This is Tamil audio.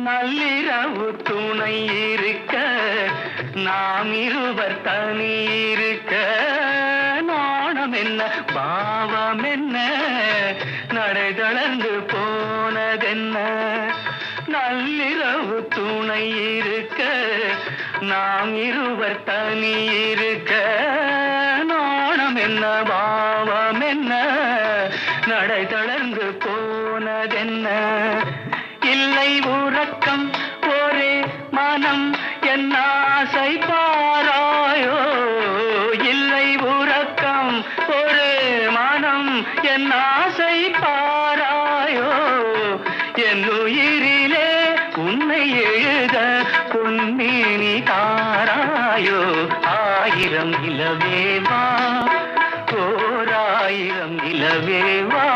நள்ளிரவு துணை இருக்க நாம் இருவர் தனி இருக்க நாணம் என்ன பாவம் என்ன நடை தளர்ந்து போனதென்ன நள்ளிரவு துணை இருக்க நாம் இருவர் தனி இருக்க நாணம் என்ன பாவம் என்ன நடை தளர்ந்து போனதென்ன இல்லை உறக்கம் ஒரே மனம் என் ஆசை பாராயோ இல்லை உறக்கம் ஒரே மனம் என் ஆசை பாராயோ என் உயிரிலே உன்னை எழுத பொன்மேனி தாராயோ ஆயிரம் நிலவேவா ஓராயிரம் நிலவேவா